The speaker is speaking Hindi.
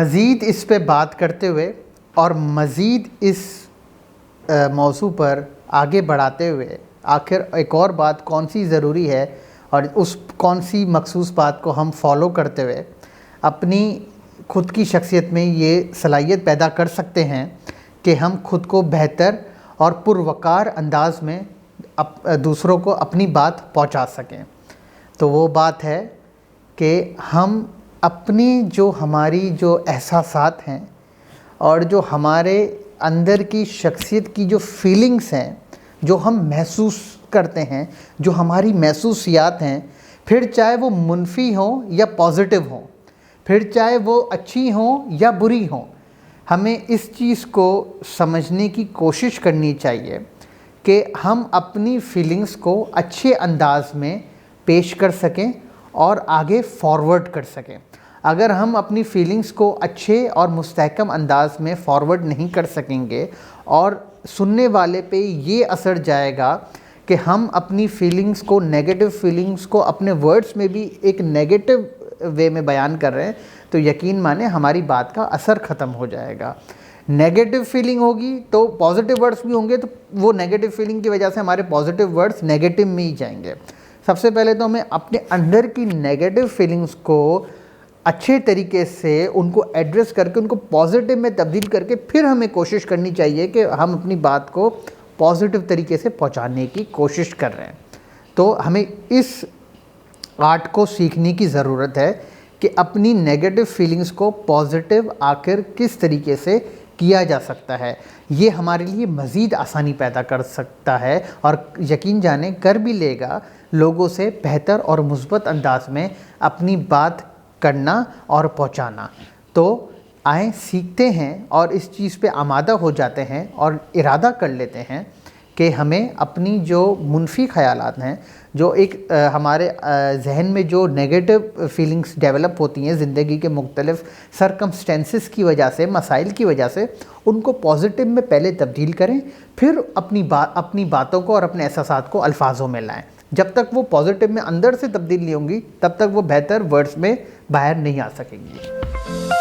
मज़ीद इस पे बात करते हुए और मज़ीद इस मौजू पर आगे बढ़ाते हुए आखिर एक और बात कौन सी ज़रूरी है और उस कौन सी मखसूस बात को हम फॉलो करते हुए अपनी खुद की शख्सियत में ये सलाहियत पैदा कर सकते हैं कि हम खुद को बेहतर और पुरवकार अंदाज में दूसरों को अपनी बात पहुंचा सकें। तो वो बात है कि हम अपनी जो हमारी जो एहसासात हैं और जो हमारे अंदर की शख्सियत की जो फीलिंग्स हैं, जो हम महसूस करते हैं, जो हमारी महसूसियात हैं, फिर चाहे वो मुनफी हों या पॉजिटिव हों, फिर चाहे वो अच्छी हों या बुरी हों, हमें इस चीज़ को समझने की कोशिश करनी चाहिए कि हम अपनी फीलिंग्स को अच्छे अंदाज में पेश कर सकें और आगे फॉरवर्ड कर सकें। अगर हम अपनी फीलिंग्स को अच्छे और मुस्तहकम अंदाज में फॉरवर्ड नहीं कर सकेंगे और सुनने वाले पे ये असर जाएगा कि हम अपनी फीलिंग्स को, नेगेटिव फीलिंग्स को अपने वर्ड्स में भी एक नेगेटिव वे में बयान कर रहे हैं, तो यकीन माने हमारी बात का असर ख़त्म हो जाएगा। नेगेटिव फीलिंग होगी तो पॉजिटिव वर्ड्स भी होंगे, तो वो नेगेटिव फीलिंग की वजह से हमारे पॉजिटिव वर्ड्स नेगेटिव में ही जाएंगे। सबसे पहले तो हमें अपने अंदर की नेगेटिव फीलिंग्स को अच्छे तरीके से उनको एड्रेस करके उनको पॉजिटिव में तब्दील करके फिर हमें कोशिश करनी चाहिए कि हम अपनी बात को पॉजिटिव तरीके से पहुंचाने की कोशिश कर रहे हैं। तो हमें इस आर्ट को सीखने की ज़रूरत है कि अपनी नेगेटिव फीलिंग्स को पॉजिटिव आखिर किस तरीके से किया जा सकता है। ये हमारे लिए मज़ीद आसानी पैदा कर सकता है और यकीन जाने कर भी लेगा लोगों से बेहतर और मुस्बत अंदाज में अपनी बात करना और पहुंचाना। तो आए सीखते हैं और इस चीज़ पे आमादा हो जाते हैं और इरादा कर लेते हैं कि हमें अपनी जो मुनफी ख़यालात हैं, जो एक हमारे जहन में जो नेगेटिव फीलिंग्स डेवलप होती हैं ज़िंदगी के मुख्तलिफ़ सरकमस्टेंसेस की वजह से, मसाइल की वजह से, उनको पॉजिटिव में पहले तब्दील करें, फिर अपनी बातों को और अपने एहसासात को अल्फाजों में लाएं। जब तक वो पॉजिटिव में अंदर से तब्दील नहीं होंगी तब तक वो बेहतर वर्ड्स में बाहर नहीं आ सकेंगी।